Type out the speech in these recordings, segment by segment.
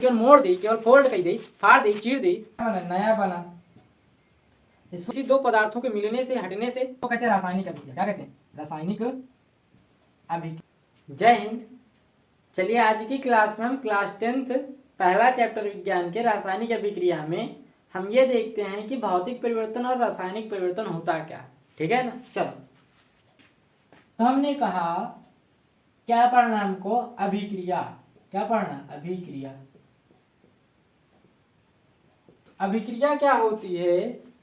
केवल मोड़ दी, केवल फोल्ड कर दी, फाड़ दी, चीर दी, नया बना। इसी दो पदार्थों के मिलने से हटने से तो कहते हैं रासायनिक अभिक्रिया। क्या कहते हैं? रासायनिक अभिक्रिया। जय हिंद। चलिए आज की क्लास में हम क्लास 10th पहला चैप्टर विज्ञान के रासायनिक अभिक्रिया में हम ये देखते हैं कि भौतिक परिवर्तन और रासायनिक परिवर्तन होता क्या। ठीक है ना? चलो, तो हमने कहा क्या पढ़ना हमको? अभिक्रिया। क्या पढ़ना? अभिक्रिया। अभिक्रिया क्या होती है?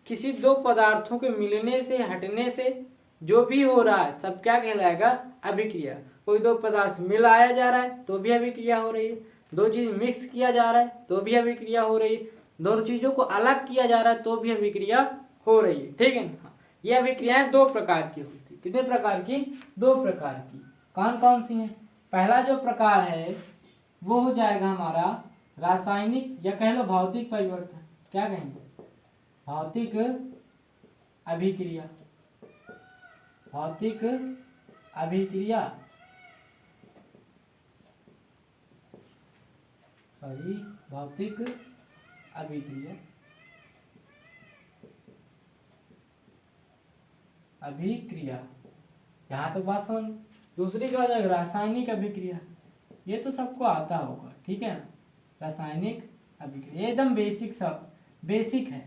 किसी दो पदार्थों के मिलने से हटने से जो भी हो रहा है सब क्या कहलाएगा? अभिक्रिया। कोई दो पदार्थ मिलाया जा रहा है तो भी अभिक्रिया हो रही है, दो चीज मिक्स किया जा रहा है तो भी अभिक्रिया हो रही है, दोनों चीजों को अलग किया जा रहा है तो भी अभिक्रिया हो रही है। ठीक है ना? ये अभिक्रियाएं दो प्रकार की होती है। कितने प्रकार की? दो प्रकार की। कौन कौन सी हैं? पहला जो प्रकार है वो हो जाएगा हमारा रासायनिक या कह लो भौतिक परिवर्तन। क्या कहेंगे? भौतिक अभिक्रिया। भौतिक अभिक्रिया, सॉरी, भौतिक अभिक्रिया। अभिक्रिया यहाँ तक बात समझ। दूसरी क्या हो जाएगा? रासायनिक अभिक्रिया। ये तो सबको आता होगा, ठीक है ना? रासायनिक अभिक्रिया एकदम बेसिक, सब बेसिक है,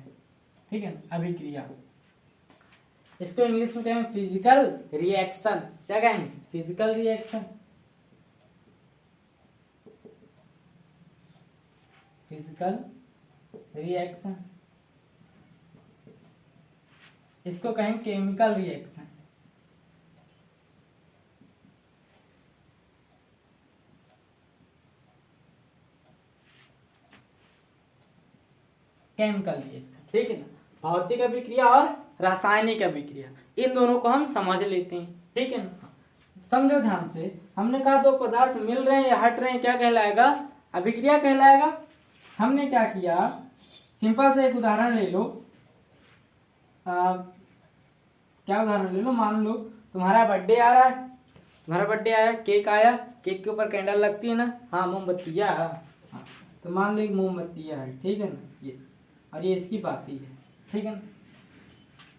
ठीक है ना? अभिक्रिया इसको इंग्लिश में कहेंगे फिजिकल रिएक्शन। क्या कहेंगे? Physical reaction. Physical reaction. इसको कहेंगे केमिकल रिएक्शन। केमिकल रिएक्शन, ठीक है ना? भौतिक अभिक्रिया और रासायनिक अभिक्रिया, इन दोनों को हम समझ लेते हैं। ठीक है ना? समझो ध्यान से। हमने कहा दो पदार्थ मिल रहे हैं या हट रहे हैं, क्या कहलाएगा? अभिक्रिया कहलाएगा। हमने क्या किया? सिंपल से एक उदाहरण ले लो। क्या उदाहरण ले लो? मान लो तुम्हारा बर्थडे आ रहा है, तुम्हारा बर्थडे आया, केक आया, केक के ऊपर कैंडल लगती है ना? हाँ, मोमबत्तियाँ। हाँ, तो मान लो एक मोमबत्तियाँ है, ठीक है ना? ये और ये इसकी बाती है, ठीक है ना?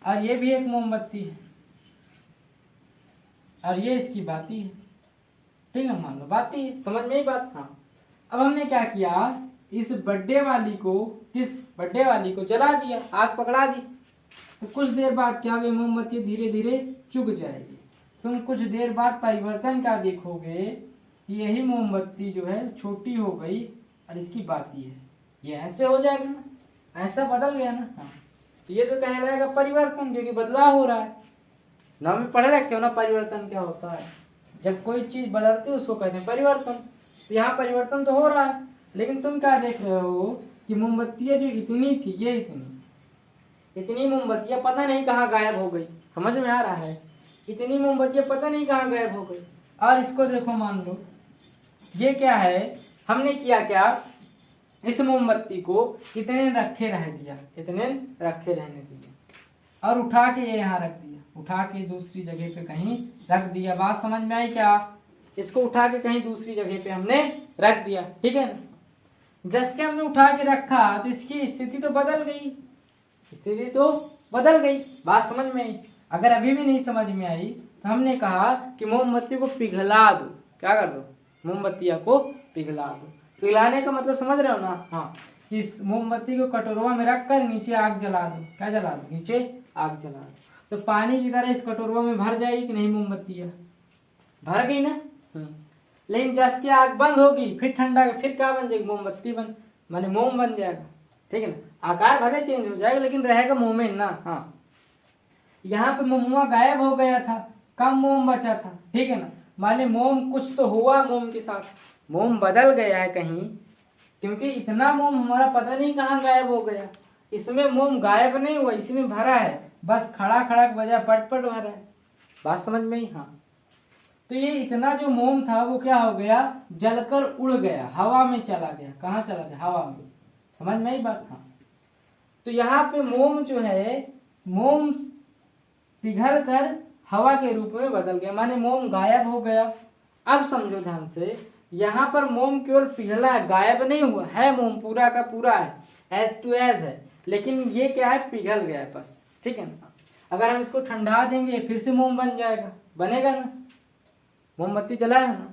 और ये भी एक मोमबत्ती है और ये इसकी बाती है, ठीक है? मान लो बाती है, समझ में ही बात? हाँ। अब हमने क्या किया? इस बर्थडे वाली को जला दिया, आग पकड़ा दी। तो कुछ देर बाद क्या होगी? मोमबत्ती धीरे धीरे चुक जाएगी। तुम कुछ देर बाद परिवर्तन क्या देखोगे कि यही मोमबत्ती जो है छोटी हो गई और इसकी बाती है। ये ऐसे हो जाएगा ना? ऐसा बदल गया ना? हाँ। तो ये तो कहलाएगा परिवर्तन, क्योंकि बदलाव हो रहा है। नाम में पढ़ रहे क्यों ना परिवर्तन क्या होता है? जब कोई चीज बदलती है उसको कहते हैं परिवर्तन। तो यहाँ परिवर्तन तो हो रहा है, लेकिन तुम क्या देख रहे हो कि मोमबत्तियाँ जो इतनी थी, ये इतनी मोमबत्तियाँ पता नहीं कहाँ गायब हो गई। समझ में आ रहा है? इतनी मोमबत्तियाँ पता नहीं कहाँ गायब हो गई। और इसको देखो, मान लो ये क्या है? हमने किया क्या? इस मोमबत्ती को इतने रखे रहने दिया और उठा के ये यहाँ रख दिया, उठा के दूसरी जगह पे कहीं रख दिया। बात समझ में आई क्या? इसको उठा के कहीं दूसरी जगह पे हमने रख दिया, ठीक है ना? जैसे हमने उठा के रखा तो इसकी स्थिति तो बदल गई, बात समझ में आई? अगर अभी भी नहीं समझ में आई तो हमने कहा कि मोमबत्ती को पिघला दो। क्या कर दो? मोमबत्तियाँ को पिघला दो। पिघलाने का मतलब समझ रहे हो ना? हाँ, इस मोमबत्ती को कटोरवा में रख कर नीचे आग जला दो। क्या जला दो? नीचे आग जला दो। तो पानी की तरह इस कटोरवा में भर जाएगी कि नहीं? मोमबत्तियाँ भर गई ना? लेकिन जैसे आग बंद होगी फिर ठंडा, फिर क्या बन जाएगी? मोमबत्ती माने मोम बन जाएगा, ठीक है ना? आकार भले चेंज हो जाएगा लेकिन रहेगा मोम में ना। हाँ, यहाँ पे मोमुआ गायब हो गया था, कम मोम बचा था, ठीक है ना? माने मोम कुछ तो हुआ, मोम के साथ मोम बदल गया है कहीं, क्योंकि इतना मोम हमारा पता नहीं कहाँ गायब हो गया। इसमें मोम गायब नहीं हुआ, इसमें भरा है, बस खड़ा खड़ा बजा पट भरा है। बात समझ में ही? हाँ। तो ये इतना जो मोम था वो क्या हो गया? जलकर उड़ गया, हवा में चला गया। कहाँ चला गया? हवा में। समझ में ही बात? हाँ। तो यहाँ पे मोम जो है, मोम पिघल कर हवा के रूप में बदल गया, माने मोम गायब हो गया। अब समझो ध्यान से यहाँ पर मोम केवल पिघला है, गायब नहीं हुआ है, मोम पूरा का पूरा है, एज टू एज है, लेकिन ये क्या है, पिघल गया है बस, ठीक है ना। अगर हम इसको ठंडा देंगे फिर से मोम बन जाएगा, बनेगा ना, मोमबत्ती जलाया ना,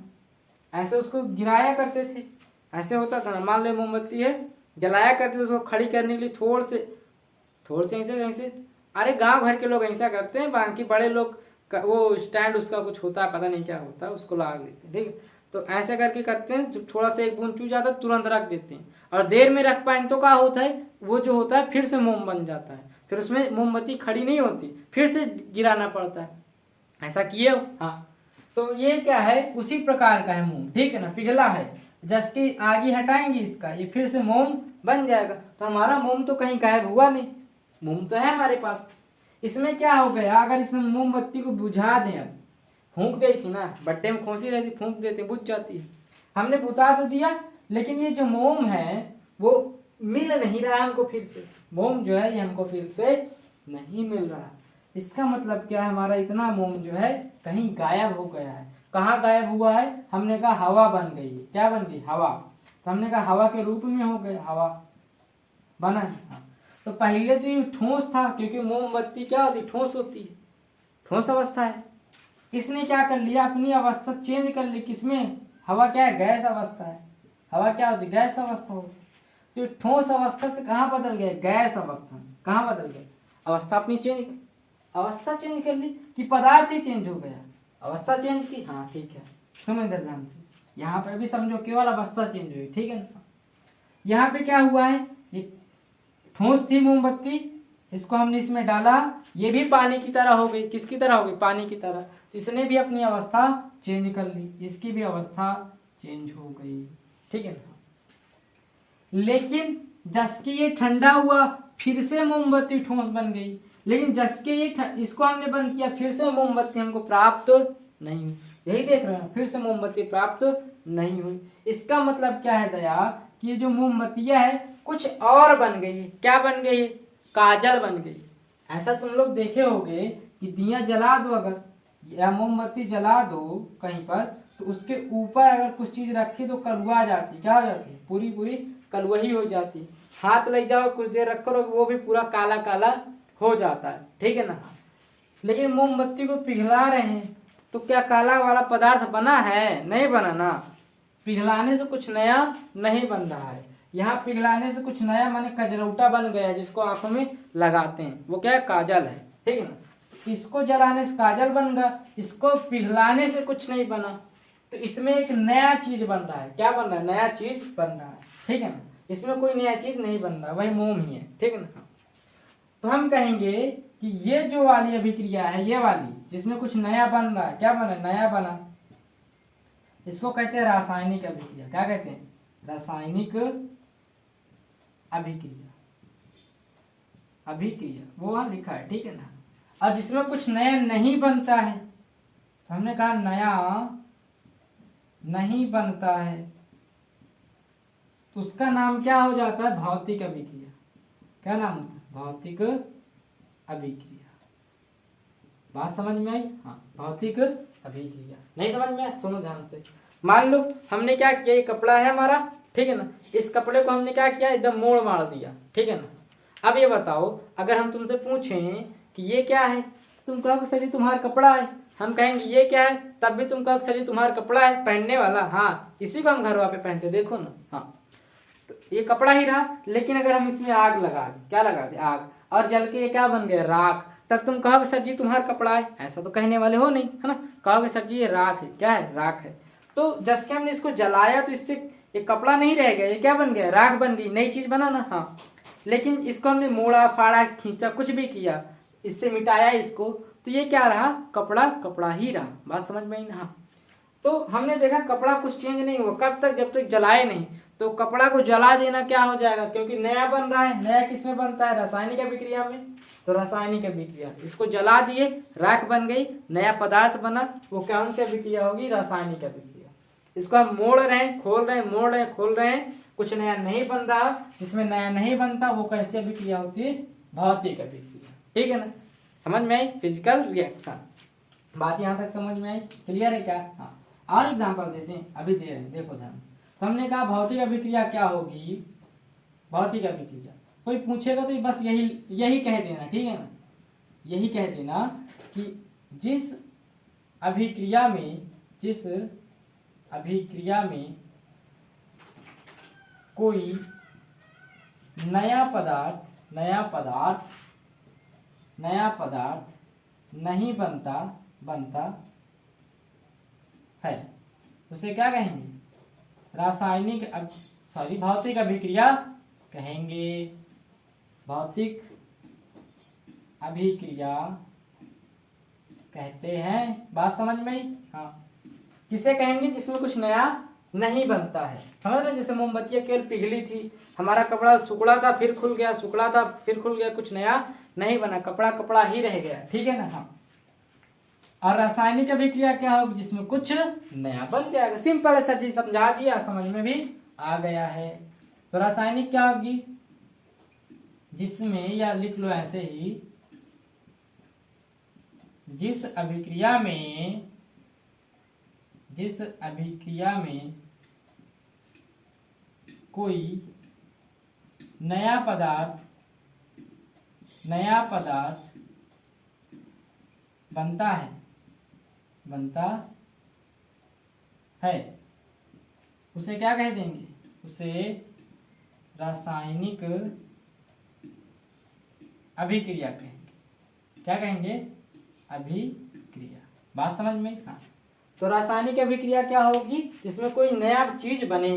ऐसे उसको गिराया करते थे, ऐसे होता था ना, मान लो मोमबत्ती है, जलाया करते थे उसको खड़ी करने के लिए थोड़ से ऐसे, अरे गांव घर के लोग ऐसा करते हैं, बाकी बड़े लोग वो स्टैंड उसका कुछ होता है, पता नहीं क्या होता है, उसको लगा देते हैं, ठीक है। तो ऐसे करके करते हैं, जब थोड़ा सा एक बूंद चू जाता है तुरंत रख देते हैं, और देर में रख पाए तो क्या होता है, वो जो होता है फिर से मोम बन जाता है, फिर उसमें मोमबत्ती खड़ी नहीं होती, फिर से गिराना पड़ता है, ऐसा किए हो। हाँ, तो ये क्या है, उसी प्रकार का है मोम, ठीक है ना, पिघला है, जैसे आगे हटाएंगे इसका, ये फिर से मोम बन जाएगा। तो हमारा मोम तो कहीं गायब हुआ नहीं, मोम तो है हमारे पास। इसमें क्या हो गया, अगर इसमें मोमबत्ती को बुझा दें, अब फूंक दी थी ना, बट्टे में खोसी रहती, फूंक देते बुझ जाती है, हमने बुता तो दिया, लेकिन ये जो मोम है वो मिल नहीं रहा हमको, फिर से मोम जो है ये हमको फिर से नहीं मिल रहा। इसका मतलब क्या है, हमारा इतना मोम जो है कहीं गायब हो गया है। कहाँ गायब हुआ है, हमने कहा हवा बन गई है, क्या बन गई, हवा, तो हमने कहा हवा के रूप में हो गया, हवा बना है। तो पहले तो ये ठोस था, क्योंकि मोमबत्ती क्या होती, ठोस होती है, ठोस अवस्था है। इसने क्या कर लिया, अपनी अवस्था चेंज कर ली, किसमें, हवा क्या है, गैस अवस्था है, हवा क्या होती, गैस अवस्था होती। तो ठोस अवस्था से कहाँ बदल गया, गैस अवस्था में, कहाँ बदल गया, अवस्था अपनी चेंज, अवस्था चेंज कर ली, कि पदार्थ ही चेंज हो गया, अवस्था चेंज की, हाँ ठीक है, समझ ध्यान से, यहाँ पे भी समझो केवल अवस्था चेंज हुई, ठीक है ना। यहाँ पे क्या हुआ है, ये ठोस थी मोमबत्ती, इसको हमने इसमें डाला, ये भी पानी की तरह हो गई, किसकी तरह हो गई, पानी की तरह, तो इसने भी अपनी अवस्था चेंज कर ली, इसकी भी अवस्था चेंज हो गई, ठीक है ना। लेकिन जसके ये ठंडा हुआ फिर से मोमबत्ती ठोस बन गई, लेकिन जसके ये इसको हमने बंद किया फिर से मोमबत्ती हमको प्राप्त नहीं हुई, यही देख रहे हैं, फिर से मोमबत्ती प्राप्त नहीं हुई। इसका मतलब क्या है दया, कि ये जो मोमबत्तियां है कुछ और बन गई है, क्या बन गई है, काजल बन गई। ऐसा तुम लोग देखे होगे कि दिया जला दो अगर, या मोमबत्ती जला दो कहीं पर, तो उसके ऊपर अगर कुछ चीज रखी तो कलुआ जाती, क्या हो जाती है, पूरी पूरी कलवही हो जाती, हाथ लग जाओ कुछ देर रख करो वो भी पूरा काला काला हो जाता है, ठीक है ना। लेकिन मोमबत्ती को पिघला रहे हैं तो क्या काला वाला पदार्थ बना है, नहीं बना ना, पिघलाने से कुछ नया नहीं बन रहा है। यहाँ पिघलाने से कुछ नया माने कजरौटा बन गया है, जिसको आंखों में लगाते हैं, वो क्या है, काजल है, ठीक है ना। तो इसको जलाने से काजल बन गया, इसको पिघलाने से कुछ नहीं बना, तो इसमें एक नया चीज बन रहा है, क्या बन रहा है, नया चीज बन रहा है, ठीक है ना। इसमें कोई नया चीज नहीं बन रहा, वही मोम ही है, ठीक है ना। तो हम कहेंगे कि ये जो वाली अभिक्रिया है, ये वाली जिसमें कुछ नया बन रहा है, क्या बना, नया बना, इसको कहते हैं रासायनिक अभिक्रिया, क्या कहते हैं, रासायनिक अभिक्रिया, अभिक्रिया वो वहां लिखा है, ठीक है ना। और जिसमें कुछ नया नहीं बनता है, तो हमने कहा नया नहीं बनता है, तो उसका नाम क्या हो जाता है, भौतिक अभिक्रिया। क्या नाम होता है, भौतिक अभिक्रिया। बात समझ में आई, हाँ, भौतिक अभिक्रिया। नहीं समझ में आया, सुनो ध्यान से। मान लो हमने क्या किया, ये कपड़ा है हमारा, ठीक है ना, इस कपड़े को हमने क्या किया, एकदम मोड़ मार दिया, ठीक है ना। अब ये बताओ, अगर हम तुमसे पूछें कि ये क्या है, तुम कहोगे सर ये तुम्हारा कपड़ा है, हम कहेंगे ये क्या है, तब भी तुम कहोगे सर ये तुम्हारा कपड़ा है पहनने वाला, हाँ इसी को हम घर पे पहनते, देखो ना, हाँ तो ये कपड़ा ही रहा। लेकिन अगर हम इसमें आग लगा दें, क्या लगा दें, आग, और जल के ये क्या बन गया, राख, तब तुम कहोगे सर जी तुम्हारा कपड़ा है, ऐसा तो कहने वाले हो नहीं, है ना, कहोगे सर जी ये राख है, क्या है, राख है। तो जब के हमने इसको जलाया तो इससे ये कपड़ा नहीं रह गया, ये क्या बन गया, राख बन गई, नई चीज बना ना, हाँ। लेकिन इसको हमने मोड़ा फाड़ा खींचा कुछ भी किया, इससे मिटाया इसको, तो ये क्या रहा, कपड़ा कपड़ा ही रहा। बात समझ में आई ना, हाँ। तो हमने देखा कपड़ा कुछ चेंज नहीं हुआ, कब तक, जब तक जलाए नहीं। तो कपड़ा को जला देना क्या हो जाएगा, क्योंकि नया बन रहा है, नया किस में बनता है, रासायनिक अभिक्रिया में, तो रासायनिक अभिक्रिया, इसको जला दिए राख बन गई, नया पदार्थ बना, वो कौन सी अभिक्रिया होगी, रासायनिक अभिक्रिया। इसको हम मोड़ रहे हैं, खोल रहे हैं, मोड़ रहे हैं, खोल रहे हैं, कुछ नया नहीं बन रहा, जिसमें नया नहीं बनता वो कैसी अभिक्रिया होती है, भौतिक अभिक्रिया, ठीक है ना। समझ में आई, फिजिकल रिएक्शन। बात यहाँ तक समझ में आई, क्लियर है क्या, हाँ। और एग्जाम्पल देते हैं, अभी दे रहे हैं, देखो ध्यान। तो हमने कहा भौतिक अभिक्रिया क्या होगी, भौतिक अभिक्रिया कोई पूछेगा तो बस यही कह देना, ठीक है ना, यही कह देना कि जिस अभिक्रिया में कोई नया पदार्थ नहीं बनता है, उसे क्या कहेंगे, भौतिक अभिक्रिया कहेंगे। भौतिक अभिक्रिया कहते हैं, बात समझ में आई? हाँ, किसे कहेंगे, जिसमें कुछ नया नहीं बनता है, समझ रहे? जैसे मोमबत्तियाँ केवल पिघली थी, हमारा कपड़ा सुखड़ा था फिर खुल गया, सुखड़ा था फिर खुल गया, कुछ नया नहीं बना, कपड़ा कपड़ा ही रह गया, ठीक है ना। हाँ, और रासायनिक अभिक्रिया क्या होगी, जिसमें कुछ नया बन जाएगा। सिंपल है सर जी, समझा दिया, समझ में भी आ गया है। तो रासायनिक क्या होगी, जिसमें, या लिख लो ऐसे ही, जिस अभिक्रिया में कोई नया पदार्थ बनता है, उसे क्या कह देंगे, उसे रासायनिक अभिक्रिया कहेंगे। क्या कहेंगे, अभिक्रिया। बात समझ में? हाँ। तो रासायनिक अभिक्रिया क्या होगी, जिसमें कोई नया चीज बने।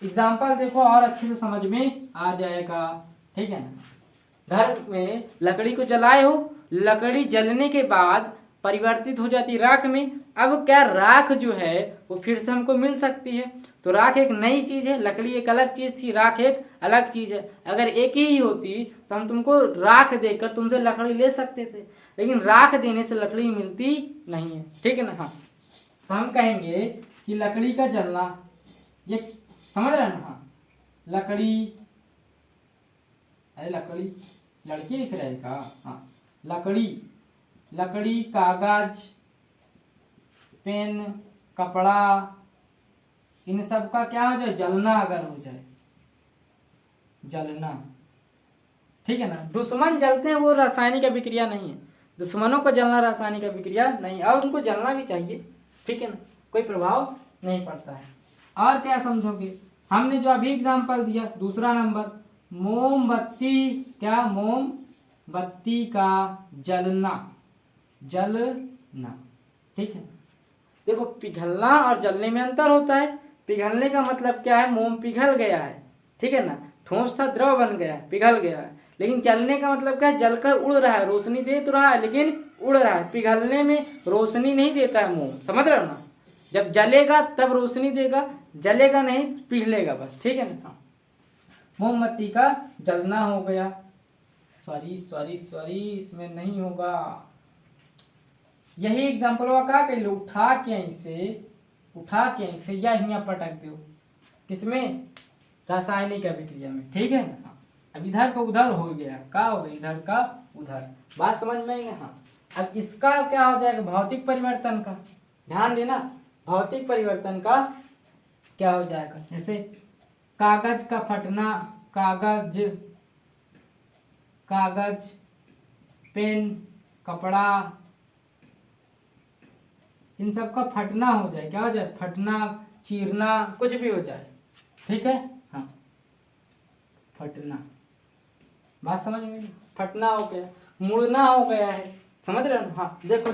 एग्जाम्पल देखो और अच्छे से समझ में आ जाएगा, ठीक है ना। घर में लकड़ी को जलाए हो, लकड़ी जलने के बाद परिवर्तित हो जाती राख में। अब क्या राख जो है वो फिर से हमको मिल सकती है, तो राख एक नई चीज है, लकड़ी एक अलग चीज थी, राख एक अलग चीज है। अगर एक ही होती तो हम तुमको राख देकर तुमसे लकड़ी ले सकते थे, लेकिन राख देने से लकड़ी मिलती नहीं है, ठीक है ना। हाँ, तो हम कहेंगे कि लकड़ी का जलना, ये समझ रहे हैं ना। हाँ, लकड़ी, अरे लकड़ी लड़की लिख रहे का। हाँ, लकड़ी, कागज, पेन, कपड़ा, इन सब का क्या हो जाए, जलना। अगर हो जाए जलना, ठीक है ना। दुश्मन जलते हैं, वो रासायनिक अभिक्रिया नहीं है। दुश्मनों का जलना रासायनिक अभिक्रिया नहीं, और उनको जलना भी चाहिए, ठीक है ना, कोई प्रभाव नहीं पड़ता है। और क्या समझोगे, हमने जो अभी एग्जाम्पल दिया, दूसरा नंबर, मोमबत्ती, क्या, मोमबत्ती का जलना, ठीक है। देखो, पिघलना और जलने में अंतर होता है। पिघलने का मतलब क्या है, मोम पिघल गया है, ठीक है ना, ठोस था, द्रव बन गया है, पिघल गया है। लेकिन जलने का मतलब क्या है, जलकर उड़ रहा है, रोशनी दे तो रहा है लेकिन उड़ रहा है। पिघलने में रोशनी नहीं देता है मोम, समझ रहे हो ना। जब जलेगा तब रोशनी देगा, जलेगा नहीं पिघलेगा बस, ठीक है ना। मोमबत्ती का जलना हो गया, सॉरी इसमें नहीं होगा। यही एग्जाम्पल का कर लो, उठा के ऐसे या यहाँ पटक दो, किसमें, रासायनिक अभिक्रिया में, ठीक है ना। अब इधर का उधर हो गया, क्या हो गया, इधर का उधर। बात समझ में आई ना। हाँ, अब इसका क्या हो जाएगा, भौतिक परिवर्तन का, ध्यान देना, भौतिक परिवर्तन का क्या हो जाएगा, जैसे कागज का फटना, कागज, पेन, कपड़ा, इन सब का फटना हो जाए, क्या हो जाए, फटना, चीरना, कुछ भी हो जाए, ठीक है। हाँ, फटना, बात समझ में, फटना हो गया, मुड़ना हो गया है, समझ रहे हो। हाँ, देखो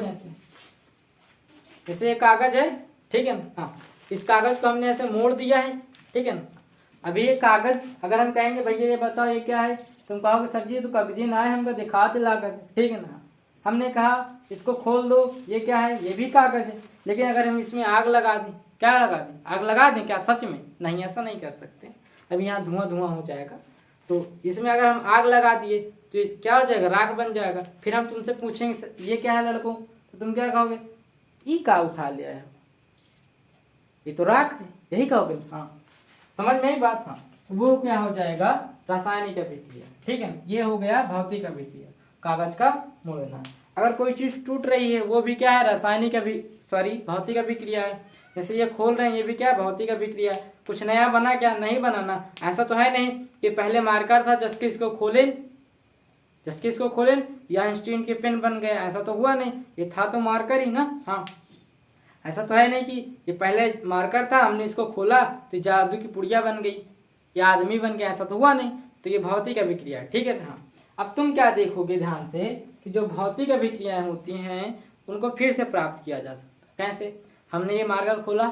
जैसे ये कागज है, ठीक है ना। हाँ, इस कागज को हमने ऐसे मोड़ दिया है, ठीक है ना। अभी ये कागज, अगर हम कहेंगे भैया ये बताओ ये क्या है, तुम कहोगे सर जी तो कागजी ना है, हमको दिखा दे लाकर, ठीक है ना। हमने कहा इसको खोल दो, ये क्या है, ये भी कागज है। लेकिन अगर हम इसमें आग लगा दें, क्या लगा दें, आग लगा दें क्या, सच में नहीं, ऐसा नहीं कर सकते। अभी यहाँ धुआं हो जाएगा, तो इसमें अगर हम आग लगा दिए तो क्या हो जाएगा, राख बन जाएगा। फिर हम तुमसे पूछेंगे ये क्या है लड़कों, तो तुम क्या कहोगे, ये क्या उठा लिया है, ये तो राख है, यही कहोगे। हाँ, समझ में ही बात। हाँ, वो क्या हो जाएगा, रासायनिक अभिक्रिया, ठीक है। ये हो गया भौतिक अभिक्रिया, कागज का मुड़ना। अगर कोई चीज टूट रही है, वो भी क्या है, भौतिक अभिक्रिया है। जैसे ये खोल रहे हैं, ये भी क्या है, भौतिक अभिक्रिया। कुछ नया बना क्या, नहीं बनाना। ऐसा तो है नहीं कि पहले मार्कर था जस्ट इसको खोलें या आइंस्टीन के पेन बन गए, ऐसा तो हुआ नहीं, ये था तो मार्कर ही ना। हाँ, ऐसा तो है नहीं कि ये पहले मार्कर था, हमने इसको खोला तो जादू की पुड़िया बन गई या आदमी बन गया, ऐसा तो हुआ नहीं। तो ये भौतिक अभिक्रिया है, ठीक है। हाँ, अब तुम क्या देखोगे ध्यान से कि जो भौतिक अभिक्रियाएं होती हैं उनको फिर से प्राप्त किया जा सकता। कैसे? हमने ये मार्कर खोला,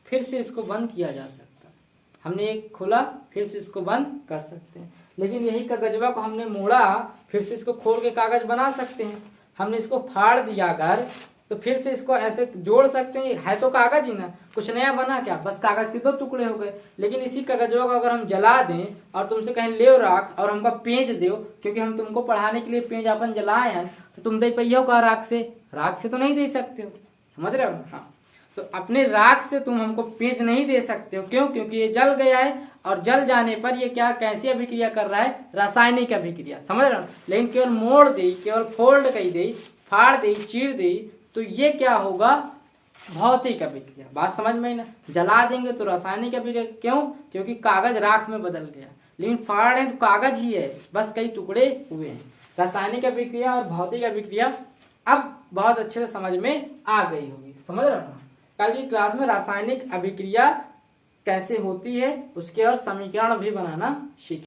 फिर से इसको बंद किया जा सकता। हमने ये खोला, फिर से इसको बंद कर सकते हैं। लेकिन यही कागजवा को हमने मोड़ा, फिर से इसको खोल के कागज बना सकते हैं। हमने इसको फाड़ दिया अगर, तो फिर से इसको ऐसे जोड़ सकते हैं। है तो कागज ही ना, कुछ नया बना क्या, बस कागज के 2 टुकड़े हो गए। लेकिन इसी कागजवा को अगर हम जला दें और तुमसे कहें ले राख और हमको पेंच दो, क्योंकि हम तुमको पढ़ाने के लिए पेंच अपन जलाए हैं, तो तुम दे पाइयो का राख से तो नहीं दे सकते हो, समझ रहे हो। हाँ, तो अपने राख से तुम हमको पेंच नहीं दे सकते हो। क्यों? क्योंकि ये जल गया है, और जल जाने पर ये क्या, कैसी अभिक्रिया कर रहा है, रासायनिक अभिक्रिया, समझ रहे हो। लेकिन केवल मोड़ दी, केवल फोल्ड कर दी, फाड़ दी, चीर दी, तो ये क्या होगा, भौतिक अभिक्रिया। बात समझ में ही ना। जला देंगे तो रासायनिक अभिक्रिया। क्यों? क्योंकि कागज राख में बदल गया। लेकिन फाड़ रहे तो कागज ही है, बस कई टुकड़े हुए हैं। रासायनिक अभिक्रिया और भौतिक अभिक्रिया अब बहुत अच्छे से समझ में आ गई होगी, समझ रहे हो। कल की क्लास में रासायनिक अभिक्रिया कैसे होती है उसके और समीकरण भी बनाना सीखें।